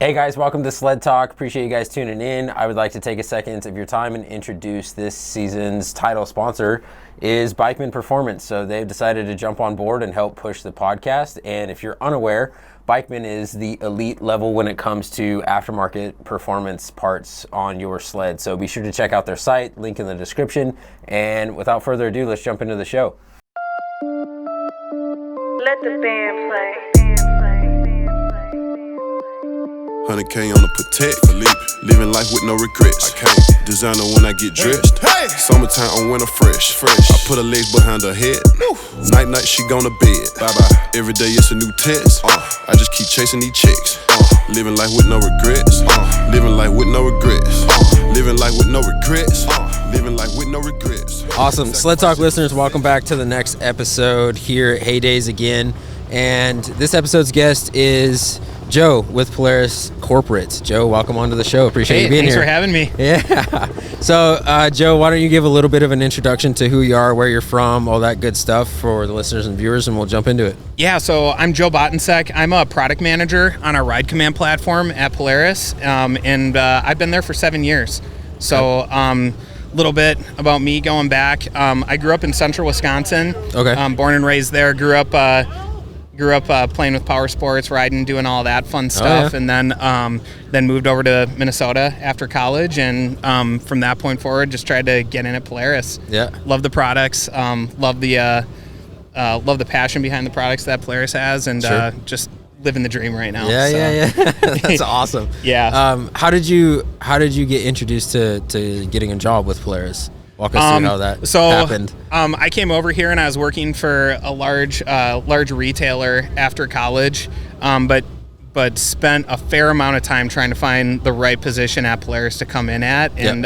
Hey guys, welcome to Sled Talk. Appreciate you guys tuning in. I would like to take a second of your time and introduce this season's title sponsor is Bikeman Performance. So they've decided to jump on board and help push the podcast. And if you're unaware, Bikeman is the elite level when it comes to aftermarket performance parts on your sled. So be sure to check out their site, link in the description. And without further ado, let's jump into the show. Let the band play. 100K on the Protect, living life with no regrets. I can't designer when I get dressed. Summertime on winter fresh. I put her legs behind her head. Night she gone to bed. Bye. Every day it's a new test. I just keep chasing these checks. Living life with no regrets. Living life with no regrets. Living life with no regrets. Living life with no regrets. Awesome. Sled Talk listeners, welcome back to the next episode here at Heydays again. And this episode's guest is Joe with Polaris Corporate. Joe, welcome onto the show. Appreciate you being here. Thanks for having me. Yeah. So, Joe, why don't you give a little bit of an introduction to who you are, where you're from, all that good stuff for the listeners and viewers, and we'll jump into it. Yeah, so I'm Joe Bottensek. I'm a product manager on our Ride Command platform at Polaris, and I've been there for 7 years. So, a little bit about me going back. I grew up in central Wisconsin. Okay. Born and raised there. Grew up playing with power sports, riding, doing all that fun stuff, and then moved over to Minnesota after college, and from that point forward, just tried to get in at Polaris. Yeah, love the products, love the passion behind the products that Polaris has, and just living the dream right now. Yeah. That's awesome. Yeah. How did you get introduced to getting a job with Polaris? Walk us through how that happened. I came over here and I was working for a large retailer after college, but spent a fair amount of time trying to find the right position at Polaris to come in at, and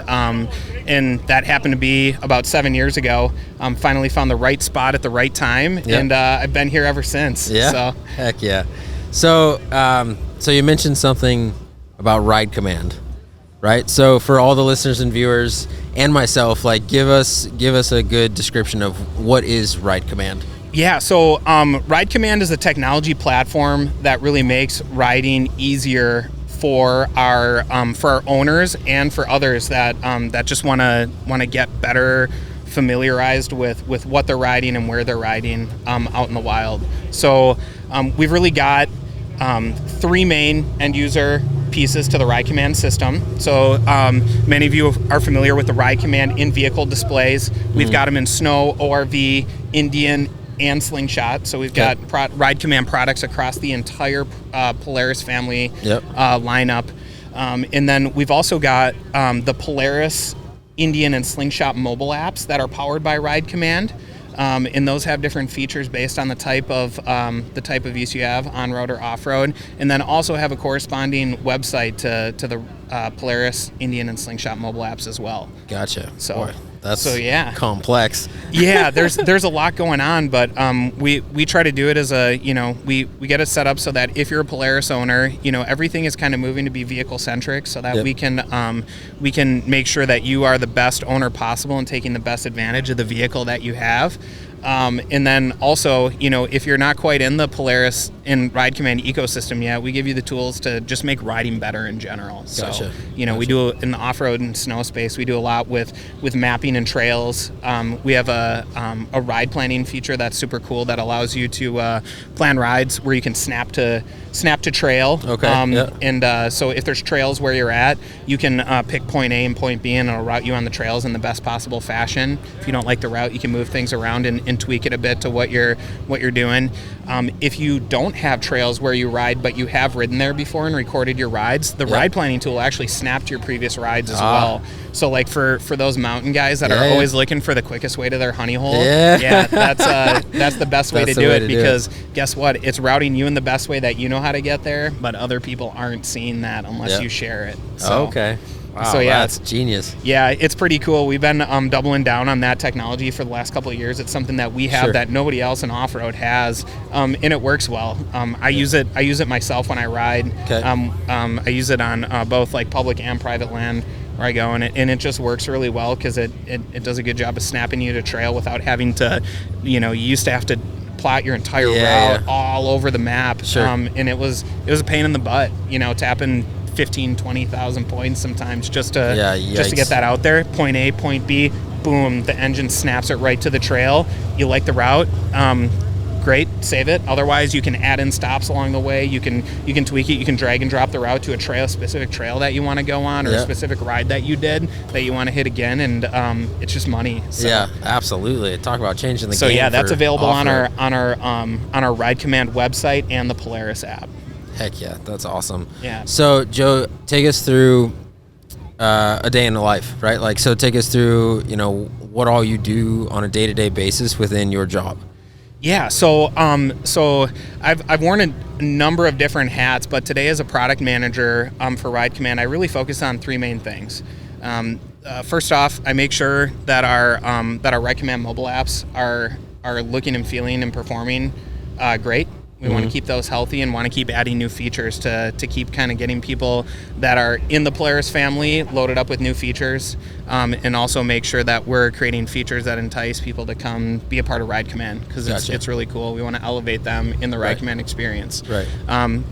that happened to be about 7 years ago. Finally found the right spot at the right time, and I've been here ever since. Yeah. So. Heck yeah. So you mentioned something about Ride Command, right? So for all the listeners and viewers and myself, like give us a good description of what is Ride Command. Yeah, so Ride Command is a technology platform that really makes riding easier for our owners and for others that just want to get better familiarized with what they're riding and where they're riding out in the wild. So we've really got 3 main end user pieces to the Ride Command system. So many of you are familiar with the Ride Command in-vehicle displays. We've got them in snow, ORV, Indian, and Slingshot. So we've got Ride Command products across the entire Polaris family lineup. And then we've also got the Polaris, Indian, and Slingshot mobile apps that are powered by Ride Command. And those have different features based on the type of use you have, on-road or off-road, and then also have a corresponding website to the Polaris, Indian, and Slingshot mobile apps as well. Gotcha. So boy, that's complex. Yeah, there's a lot going on, but we try to do it as we get it set up so that if you're a Polaris owner, everything is kind of moving to be vehicle centric, so that we can make sure that you are the best owner possible and taking the best advantage of the vehicle that you have. And then also, if you're not quite in the Polaris and Ride Command ecosystem yet, we give you the tools to just make riding better in general. Gotcha. So, we do in the off-road and snow space, we do a lot with mapping and trails. We have a ride planning feature that's super cool that allows you to plan rides where you can snap to trail. Okay. And so if there's trails where you're at, you can pick point A and point B, and it'll route you on the trails in the best possible fashion. If you don't like the route, you can move things around and tweak it a bit to what you're doing. If you don't have trails where you ride, but you have ridden there before and recorded your rides, the ride planning tool actually snapped your previous rides as well. So like for those mountain guys that are always looking for the quickest way to their honey hole, that's the best way to do it, because guess what? It's routing you in the best way that you know how to get there, but other people aren't seeing that unless you share it. So, okay. Wow, so that's genius. Yeah, it's pretty cool. We've been doubling down on that technology for the last couple of years. It's something that we have that nobody else in off-road has, and it works well. I use it myself when I ride. Okay. I use it on both like public and private land where I go, and it just works really well because it does a good job of snapping you to trail without having to, you used to have to plot your entire route all over the map. Sure. And it was a pain in the butt, tapping 15, 20,000 points sometimes just to get that out there. Point A, point B, boom, the engine snaps it right to the trail. You like the route, great, save it. Otherwise, you can add in stops along the way. You can tweak it. You can drag and drop the route to a specific trail that you want to go on, or a specific ride that you did that you want to hit again, and it's just money. So. Yeah, absolutely. Talk about changing the game. So yeah, that's available off-road. on our Ride Command website and the Polaris app. Heck yeah, that's awesome. Yeah. So Joe, take us through a day in the life, right? Like, so take us through, what all you do on a day-to-day basis within your job. Yeah, so I've worn a number of different hats, but today as a product manager for Ride Command, I really focus on three main things. First off, I make sure that our Ride Command mobile apps are looking and feeling and performing great. We want to keep those healthy and want to keep adding new features to keep kind of getting people that are in the Polaris family loaded up with new features, and also make sure that we're creating features that entice people to come be a part of Ride Command, because it's really cool. We want to elevate them in the Ride Command experience. Right.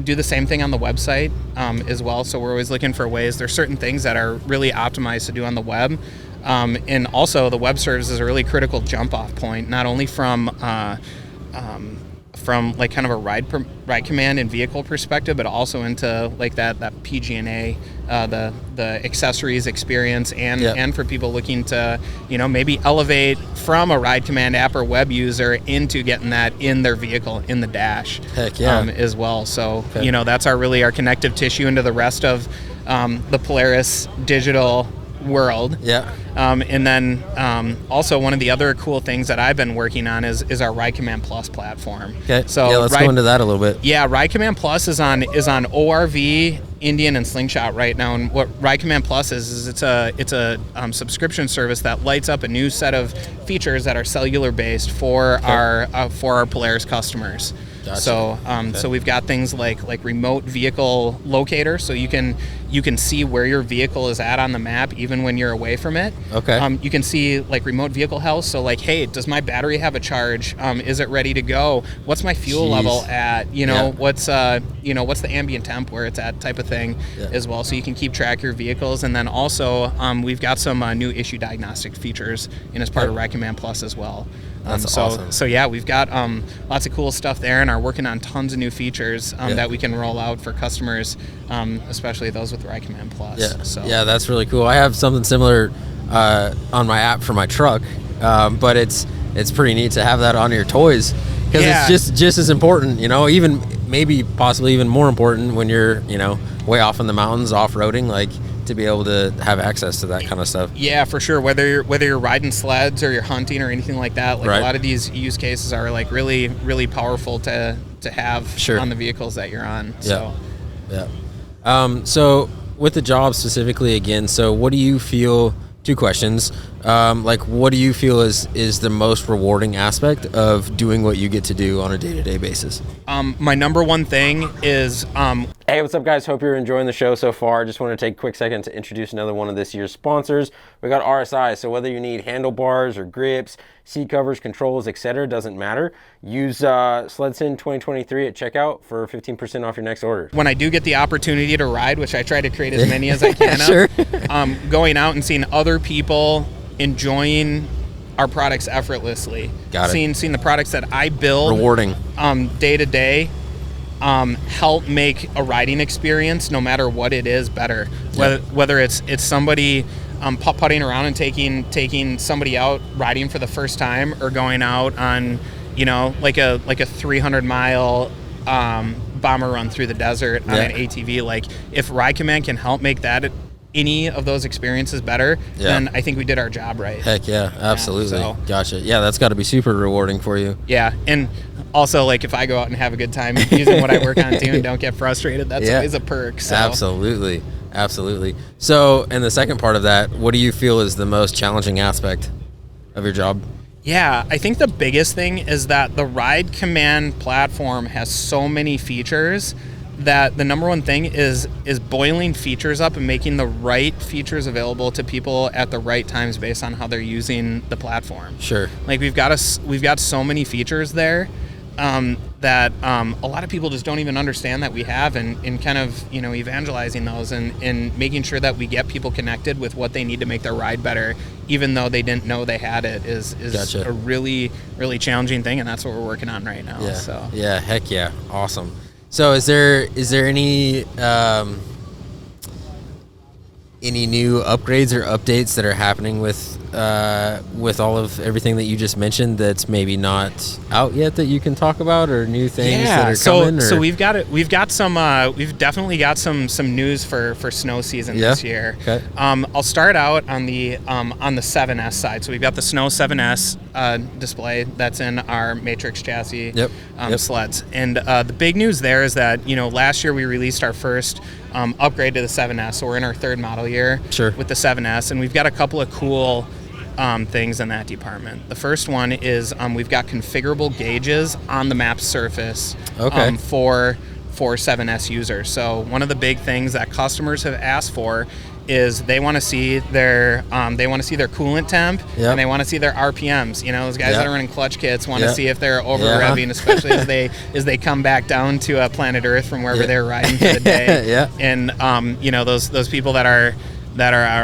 Do the same thing on the website as well. So we're always looking for ways. There's certain things that are really optimized to do on the web. And also the web serves as a really critical jump off point, not only from like kind of a ride command and vehicle perspective, but also into like that PG&A, the accessories experience, and for people looking to maybe elevate from a Ride Command app or web user into getting that in their vehicle in the dash. Heck yeah. As well. So that's our connective tissue into the rest of the Polaris digital world. Yeah. And then also one of the other cool things that I've been working on is our Ride Command Plus platform. Okay. So let's go into that a little bit. Yeah, Ride Command Plus is on ORV, Indian, and Slingshot right now. And what Ride Command Plus is it's a subscription service that lights up a new set of features that are cellular based for our Polaris customers. Gotcha. So we've got things like remote vehicle locator, so you can see where your vehicle is at on the map even when you're away from it. Okay. You can see like remote vehicle health, so like, hey, does my battery have a charge? Is it ready to go? What's my fuel level at? What's the ambient temp where it's at, type of thing as well. So you can keep track of your vehicles, and then also we've got some new issue diagnostic features in as part of Ride Command Plus as well. That's awesome. So yeah, we've got lots of cool stuff there, and are working on tons of new features that we can roll out for customers, especially those with Ride Command Plus. Yeah. So. Yeah, that's really cool. I have something similar on my app for my truck, but it's pretty neat to have that on your toys, because it's just as important, even maybe possibly even more important when you're way off in the mountains off-roading, like, to be able to have access to that kind of stuff. Yeah, for sure. Whether you're riding sleds or you're hunting or anything like that, like a lot of these use cases are like really, really powerful to have on the vehicles that you're on. So. Yeah. So with the job specifically again, so what do you feel? Two questions. What do you feel is the most rewarding aspect of doing what you get to do on a day-to-day basis? My number one thing is... Hey, what's up, guys? Hope you're enjoying the show so far. Just want to take a quick second to introduce another one of this year's sponsors. We got RSI, so whether you need handlebars or grips, seat covers, controls, etc., doesn't matter. Use SledSend 2023 at checkout for 15% off your next order. When I do get the opportunity to ride, which I try to create as many as I can sure. Going out and seeing other people enjoying our products effortlessly. Got it. Seeing the products that I build rewarding day to day help make a riding experience, no matter what it is, better. Whether it's somebody putt-putting around and taking somebody out riding for the first time, or going out on like a 300-mile bomber run through the desert on an ATV. Like, if Ride Command can help make that any of those experiences better, then I think we did our job right. Heck yeah, absolutely. Gotcha. Yeah, that's got to be super rewarding for you. Yeah, and also, like, if I go out and have a good time using what I work on too and don't get frustrated, that's always a perk. So. Absolutely. So, and the second part of that, what do you feel is the most challenging aspect of your job? Yeah, I think the biggest thing is that the Ride Command platform has so many features that the number one thing is boiling features up and making the right features available to people at the right times based on how they're using the platform. Sure. Like, we've got so many features there that a lot of people just don't even understand that we have, and kind of, evangelizing those and making sure that we get people connected with what they need to make their ride better, even though they didn't know they had it, is Gotcha. a really, really challenging thing, and that's what we're working on right now. Yeah. So Yeah, heck yeah. Awesome. So is there any new upgrades or updates that are happening with all of everything that you just mentioned that's maybe not out yet that you can talk about, or new things that are coming? So we've definitely got some news for snow season this year. Okay. I'll start out on the 7S side. So we've got the Snow 7S display that's in our Matrix chassis sleds, and the big news there is that last year we released our first upgrade to the 7S, so we're in our third model year with the 7S, and we've got a couple of cool things in that department. The first one is we've got configurable gauges on the map surface for 7S users. So one of the big things that customers have asked for is they want to see their coolant temp, and they want to see their RPMs. Those guys that are running clutch kits want to see if they're over revving, especially as they come back down to planet Earth from wherever they're riding for the day. And those people that are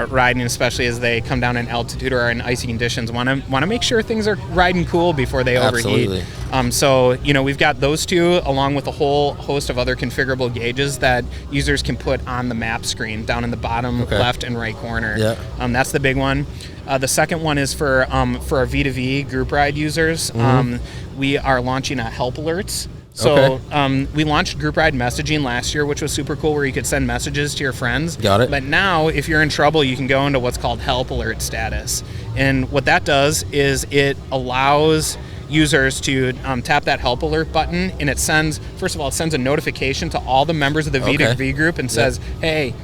riding, especially as they come down in altitude or are in icy conditions, want to make sure things are riding cool before they overheat. So we've got those two, along with a whole host of other configurable gauges that users can put on the map screen down in the bottom left and right corner. That's the big one. The second one is for our V2V group ride users. We are launching a help alerts. So we launched group ride messaging last year, which was super cool, where you could send messages to your friends. Got it. But now, if you're in trouble, you can go into what's called help alert status. And what that does is it allows users to tap that help alert button, and it sends a notification to all the members of the V2V group and says, hey,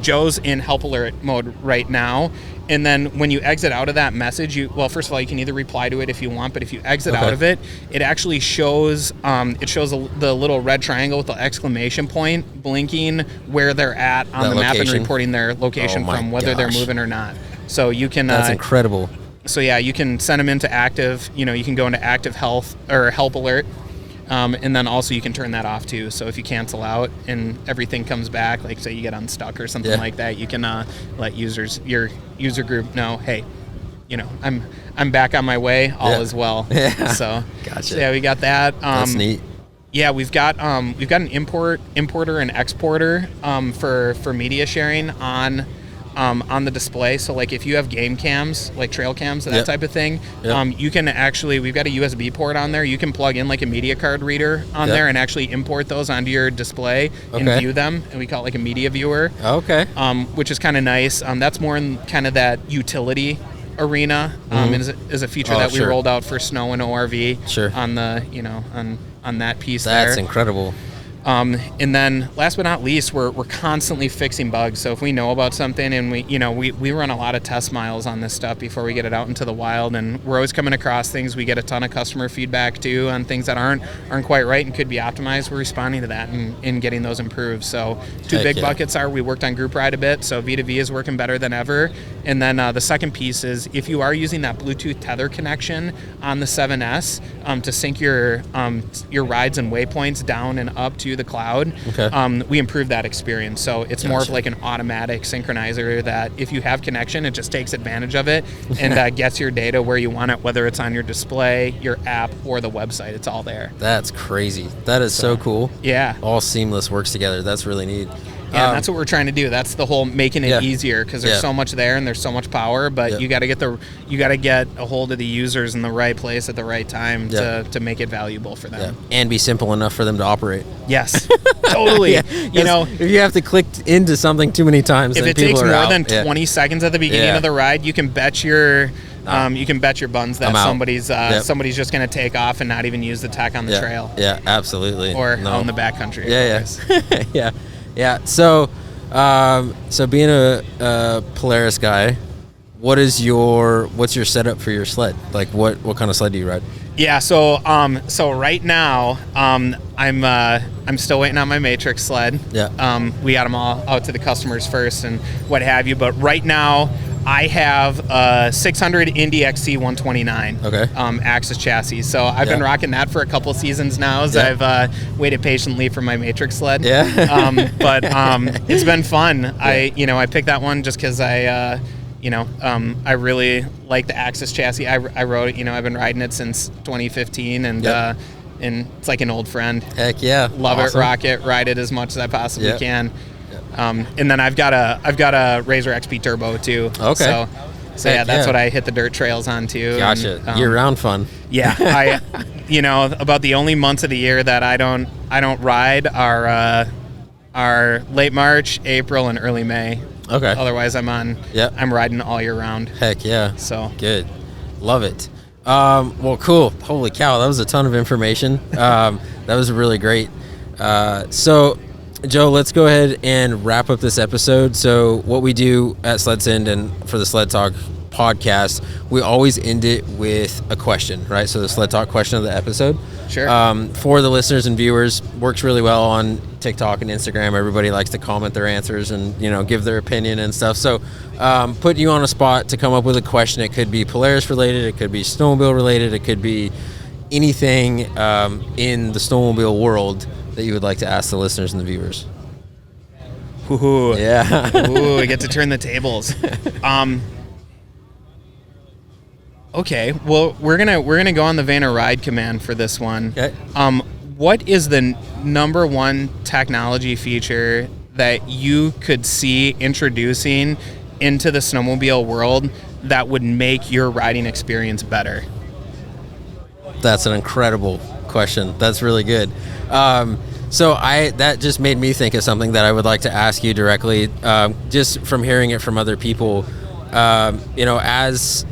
Joe's in help alert mode right now. And then when you exit out of that message, first of all, you can either reply to it if you want, but if you exit out of it, it actually shows the little red triangle with the exclamation point blinking where they're at on the map and reporting their location from whether they're moving or not. So you can that's incredible. So you can send them into active. You can go into active health or help alert. And then also you can turn that off too. So if you cancel out and everything comes back, like say you get unstuck or something like that, you can let your user group know, hey, I'm back on my way, all is well. So gotcha. So we got that. That's neat. Yeah, we've got an importer and exporter for media sharing on the display. So like if you have game cams, like trail cams, that type of thing, you can actually, we've got a USB port on there. You can plug in like a media card reader on there and actually import those onto your display and view them. And we call it like a media viewer. Which is kind of nice. That's more in kind of that utility arena. Is a feature that we rolled out for snow and ORV on the, on that piece there. That's incredible. And then last but not least, we're constantly fixing bugs. So if we know about something, and we run a lot of test miles on this stuff before we get it out into the wild, and we're always coming across things. We get a ton of customer feedback too on things that aren't quite right and could be optimized. We're responding to that and getting those improved. So two big buckets are, we worked on group ride a bit, so V2V is working better than ever. And then the second piece is, if you are using that Bluetooth tether connection on the 7S to sync your rides and waypoints down and up to the cloud, we improved that experience. So it's more of like an automatic synchronizer that if you have connection, it just takes advantage of it and gets your data where you want it, whether it's on your display, your app, or the website. It's all there. That's crazy. That is so cool. Yeah. All seamless works together. That's really neat. Yeah, and that's what we're trying to do. That's the whole making it easier, because there's so much there and there's so much power, but you got to get a hold of the users in the right place at the right time to make it valuable for them. And be simple enough for them to operate. Yes, totally. If you have to click into something too many times, if then it takes more out. than 20 seconds at the beginning of the ride, you can bet your buns that somebody's just going to take off and not even use the tech on the trail. Yeah, absolutely. Or out in the backcountry. Yeah. So being a Polaris guy, what's your setup for your sled? Like what kind of sled do you ride? Yeah, so right now I'm still waiting on my Matrix sled. We got them all out to the customers first and what have you, but right now I have a 600 Indy XC 129 Axis chassis. So I've been rocking that for a couple seasons now as I've waited patiently for my Matrix sled. But it's been fun. Yeah. I picked that one just because I really like the Axis chassis. I rode it, I've been riding it since 2015 and it's like an old friend. Heck yeah. Love it, rock it, ride it as much as I possibly can. And then I've got a Razor XP Turbo too. Okay. So yeah, that's what I hit the dirt trails on too. Gotcha. And, year-round fun. Yeah. About the only months of the year that I don't ride are late March, April, and early May. Okay. Otherwise, I'm riding all year round. Heck yeah. So good. Love it. Well, cool. Holy cow, that was a ton of information. That was really great. So, Joe, let's go ahead and wrap up this episode. So what we do at SledSend and for the Sled Talk podcast, we always end it with a question, right? So the Sled Talk question of the episode. Sure. For the listeners and viewers, works really well on TikTok and Instagram. Everybody likes to comment their answers and, give their opinion and stuff. So put you on a spot to come up with a question. It could be Polaris related. It could be snowmobile related. It could be anything in the snowmobile world that you would like to ask the listeners and the viewers. Ooh. Yeah. Ooh, we get to turn the tables. Okay, well, we're gonna go on the vein of ride command for this one. Okay. What is the number one technology feature that you could see introducing into the snowmobile world that would make your riding experience better? That's an incredible question. That's really good. So that just made me think of something that I would like to ask you directly, just from hearing it from other people. As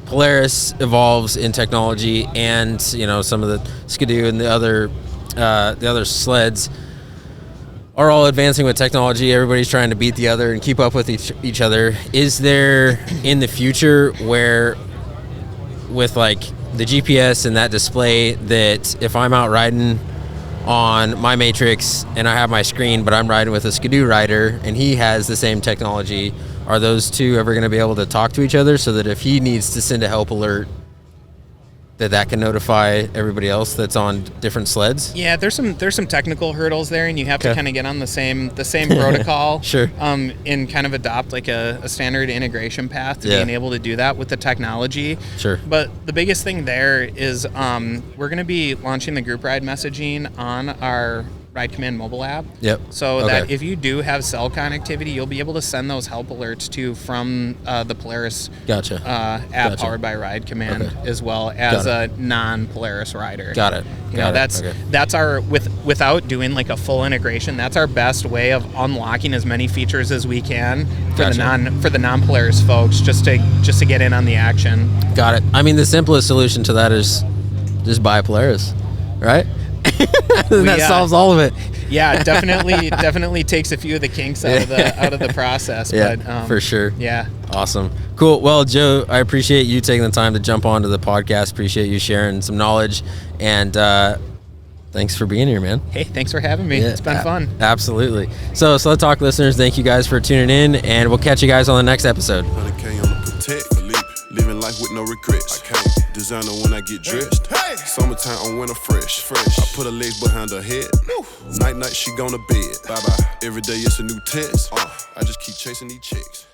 Polaris evolves in technology and, some of the Skidoo and the other sleds are all advancing with technology. Everybody's trying to beat the other and keep up with each other. Is there in the future where with like the GPS and that display that if I'm out riding on my Matrix and I have my screen, but I'm riding with a Skidoo rider and he has the same technology, are those two ever going to be able to talk to each other so that if he needs to send a help alert, that can notify everybody else that's on different sleds? Yeah, there's some technical hurdles there, and you have to kind of get on the same protocol. Sure. And kind of adopt like a standard integration path to being able to do that with the technology. Sure. But the biggest thing there is we're going to be launching the group ride messaging on our Ride Command mobile app. Yep. So that if you do have cell connectivity, you'll be able to send those help alerts from the Polaris app powered by Ride Command as well as a non-Polaris rider. Got it. That's our without doing like a full integration. That's our best way of unlocking as many features as we can for the non-Polaris folks just to get in on the action. Got it. I mean, the simplest solution to that is just buy a Polaris, right? That solves all of it. Yeah, definitely takes a few of the kinks out of the process. Yeah, but, for sure. Yeah. Awesome. Cool. Well, Joe, I appreciate you taking the time to jump onto the podcast. Appreciate you sharing some knowledge, and thanks for being here, man. Hey, thanks for having me. It's been fun. Absolutely. So Sled Talk listeners, thank you guys for tuning in, and we'll catch you guys on the next episode. Living life with no regrets. I can't designer when I get dressed. Summertime on winter fresh. I put her legs behind her head. Night, she gone to bed. Bye-bye. Every day it's a new test. I just keep chasing these chicks.